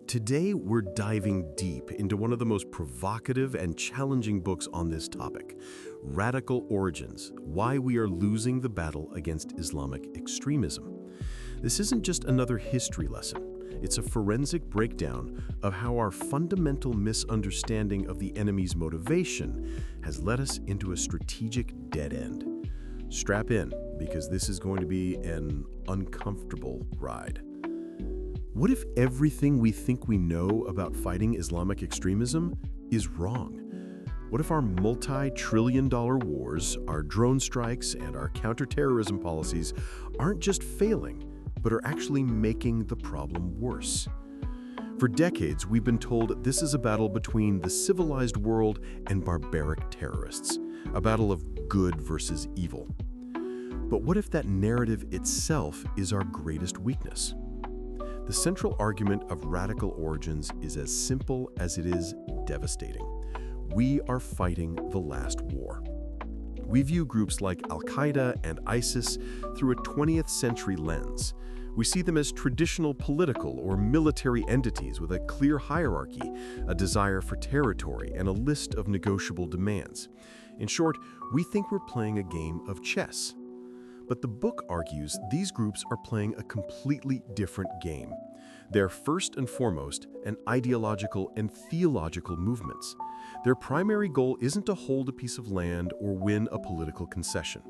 Today, we're diving deep into one of the most provocative and challenging books on this topic, Radical Origins: Why We Are Losing the Battle Against Islamic Extremism. This isn't just another history lesson. It's a forensic breakdown of how our fundamental misunderstanding of the enemy's motivation has led us into a strategic dead end. Strap in, because this is going to be an uncomfortable ride. What if everything we think we know about fighting Islamic extremism is wrong? What if our multi-trillion-dollar wars, our drone strikes, and our counter-terrorism policies aren't just failing, but are actually making the problem worse? For decades, we've been told this is a battle between the civilized world and barbaric terrorists, a battle of good versus evil. But what if that narrative itself is our greatest weakness? The central argument of Radical Origins is as simple as it is devastating. We are fighting the last war. We view groups like Al-Qaeda and ISIS through a 20th century lens. We see them as traditional political or military entities with a clear hierarchy, a desire for territory, and a list of negotiable demands. In short, we think we're playing a game of chess. But the book argues these groups are playing a completely different game. They're first and foremost an ideological and theological movements. Their primary goal isn't to hold a piece of land or win a political concession.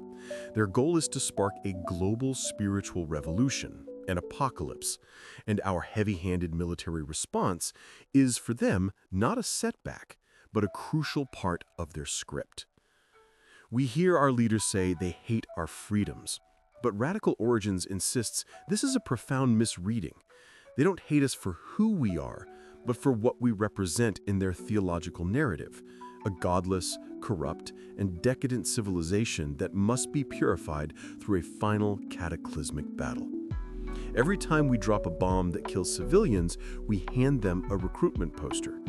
Their goal is to spark a global spiritual revolution, an apocalypse. And our heavy-handed military response is, for them, not a setback, but a crucial part of their script. We hear our leaders say they hate our freedoms, but Radical Origins insists this is a profound misreading. They don't hate us for who we are, but for what we represent in their theological narrative, a godless, corrupt, and decadent civilization that must be purified through a final cataclysmic battle. Every time we drop a bomb that kills civilians, we hand them a recruitment poster.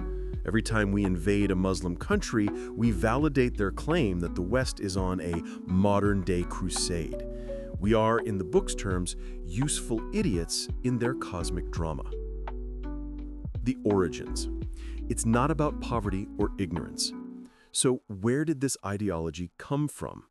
Every time we invade a Muslim country, we validate their claim that the West is on a modern-day crusade. We are, in the book's terms, useful idiots in their cosmic drama. The origins. It's not about poverty or ignorance. So where did this ideology come from?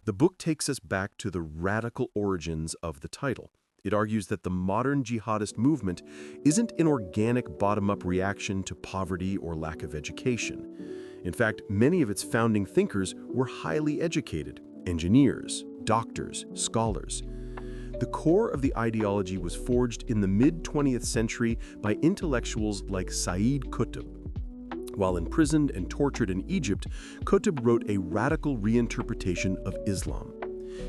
The book takes us back to the radical origins of the title. It argues that the modern jihadist movement isn't an organic bottom-up reaction to poverty or lack of education. In fact, many of its founding thinkers were highly educated: engineers, doctors, scholars. The core of the ideology was forged in the mid-20th century by intellectuals like Sayyid Qutb. While imprisoned and tortured in Egypt, Qutb wrote a radical reinterpretation of Islam.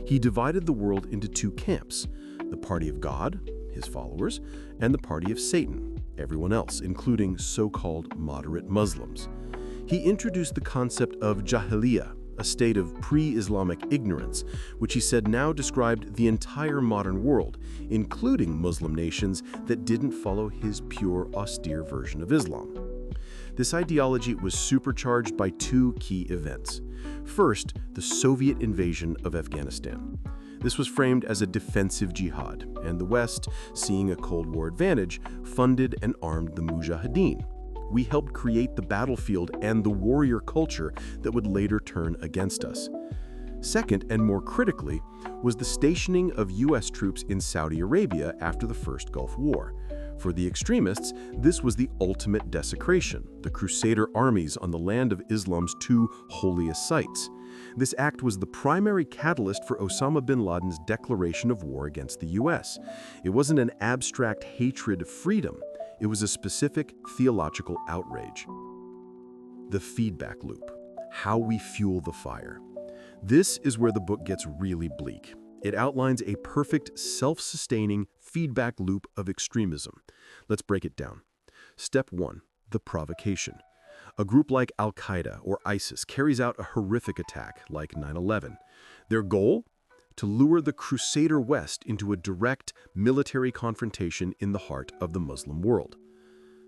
He divided the world into two camps: the party of God, his followers, and the party of Satan, everyone else, including so-called moderate Muslims. He introduced the concept of jahiliyyah, a state of pre-Islamic ignorance, which he said now described the entire modern world, including Muslim nations that didn't follow his pure, austere version of Islam. This ideology was supercharged by two key events. First, the Soviet invasion of Afghanistan. This was framed as a defensive jihad, and the West, seeing a Cold War advantage, funded and armed the mujahideen. We helped create the battlefield and the warrior culture that would later turn against us. Second, and more critically, was the stationing of U.S. troops in Saudi Arabia after the First Gulf War. For the extremists, this was the ultimate desecration, the Crusader armies on the land of Islam's two holiest sites. This act was the primary catalyst for Osama bin Laden's declaration of war against the U.S. It wasn't an abstract hatred of freedom. It was a specific theological outrage. The feedback loop, how we fuel the fire. This is where the book gets really bleak. It outlines a perfect, self-sustaining feedback loop of extremism. Let's break it down. Step 1, the provocation. A group like Al-Qaeda or ISIS carries out a horrific attack like 9/11. Their goal? To lure the Crusader West into a direct military confrontation in the heart of the Muslim world.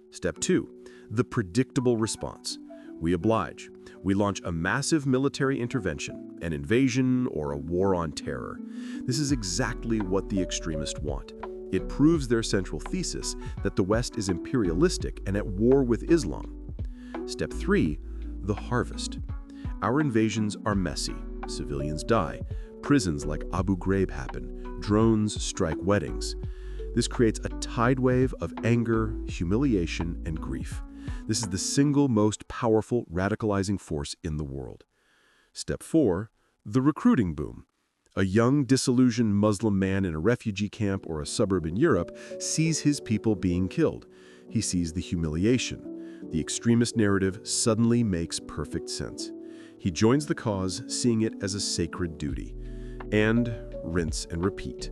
Step 2, the predictable response. We oblige. We launch a massive military intervention, an invasion or a war on terror. This is exactly what the extremists want. It proves their central thesis that the West is imperialistic and at war with Islam. Step 3. The harvest. Our invasions are messy. Civilians die. Prisons like Abu Ghraib happen. Drones strike weddings. This creates a tidal wave of anger, humiliation, and grief. This is the single most powerful radicalizing force in the world. Step 4. The recruiting boom. A young, disillusioned Muslim man in a refugee camp or a suburb in Europe sees his people being killed. He sees the humiliation. The extremist narrative suddenly makes perfect sense. He joins the cause, seeing it as a sacred duty. And rinse and repeat.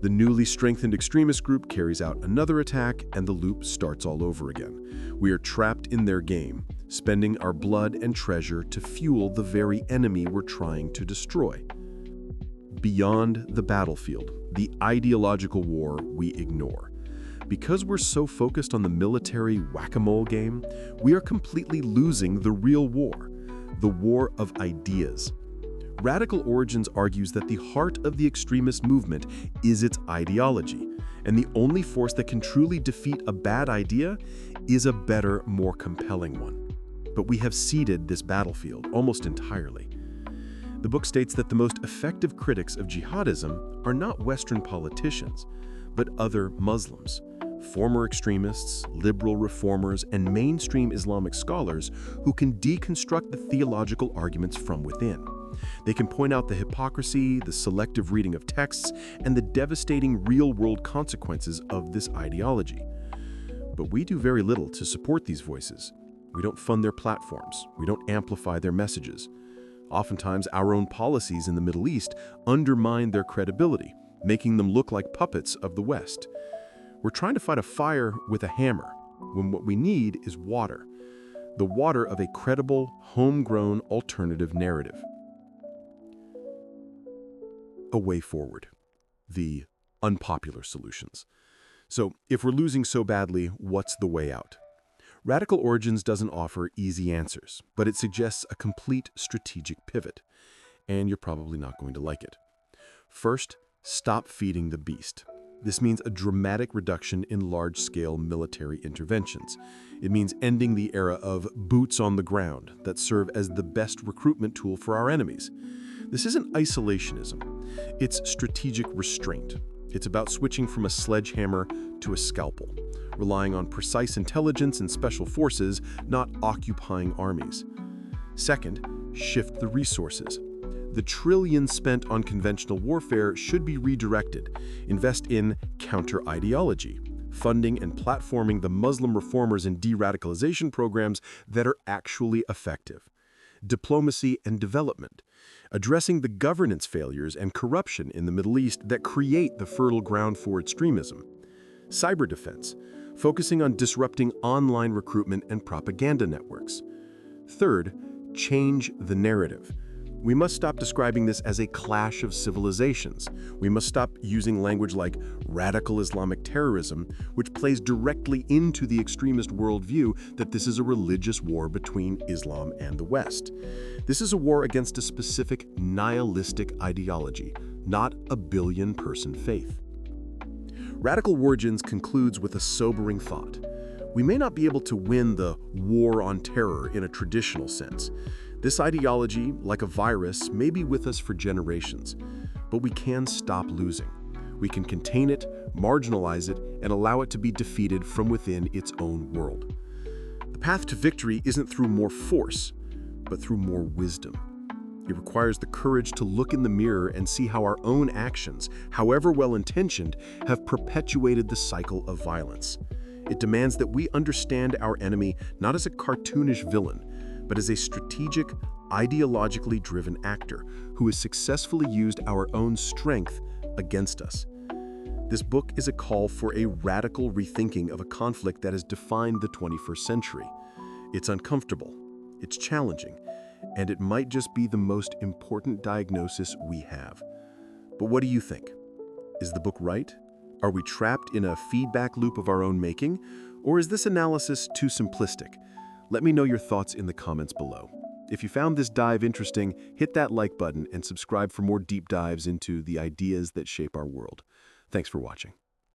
The newly strengthened extremist group carries out another attack, and the loop starts all over again. We are trapped in their game, spending our blood and treasure to fuel the very enemy we're trying to destroy. Beyond the battlefield, the ideological war we ignore. Because we're so focused on the military whack-a-mole game, we are completely losing the real war, the war of ideas. Radical Origins argues that the heart of the extremist movement is its ideology, and the only force that can truly defeat a bad idea is a better, more compelling one. But we have ceded this battlefield almost entirely. The book states that the most effective critics of jihadism are not Western politicians, but other Muslims, former extremists, liberal reformers, and mainstream Islamic scholars who can deconstruct the theological arguments from within. They can point out the hypocrisy, the selective reading of texts, and the devastating real-world consequences of this ideology. But we do very little to support these voices. We don't fund their platforms. We don't amplify their messages. Oftentimes, our own policies in the Middle East undermine their credibility, making them look like puppets of the West. We're trying to fight a fire with a hammer, when what we need is water. The water of a credible, homegrown alternative narrative. A way forward. The unpopular solutions. So, if we're losing so badly, what's the way out? Radical Origins doesn't offer easy answers, but it suggests a complete strategic pivot, and you're probably not going to like it. First, stop feeding the beast. This means a dramatic reduction in large-scale military interventions. It means ending the era of boots on the ground that serve as the best recruitment tool for our enemies. This isn't isolationism. It's strategic restraint. It's about switching from a sledgehammer to a scalpel, relying on precise intelligence and special forces, not occupying armies. Second, shift the resources. The trillions spent on conventional warfare should be redirected. Invest in counter-ideology, funding and platforming the Muslim reformers and de-radicalization programs that are actually effective. Diplomacy and development, addressing the governance failures and corruption in the Middle East that create the fertile ground for extremism. Cyber defense, focusing on disrupting online recruitment and propaganda networks. Third, change the narrative. We must stop describing this as a clash of civilizations. We must stop using language like radical Islamic terrorism, which plays directly into the extremist worldview that this is a religious war between Islam and the West. This is a war against a specific nihilistic ideology, not a billion-person faith. Radical Origins concludes with a sobering thought. We may not be able to win the war on terror in a traditional sense. This ideology, like a virus, may be with us for generations, but we can stop losing. We can contain it, marginalize it, and allow it to be defeated from within its own world. The path to victory isn't through more force, but through more wisdom. It requires the courage to look in the mirror and see how our own actions, however well-intentioned, have perpetuated the cycle of violence. It demands that we understand our enemy not as a cartoonish villain, but as a strategic, ideologically driven actor who has successfully used our own strength against us. This book is a call for a radical rethinking of a conflict that has defined the 21st century. It's uncomfortable, it's challenging, and it might just be the most important diagnosis we have. But what do you think? Is the book right? Are we trapped in a feedback loop of our own making? Or is this analysis too simplistic? Let me know your thoughts in the comments below. If you found this dive interesting, hit that like button and subscribe for more deep dives into the ideas that shape our world. Thanks for watching.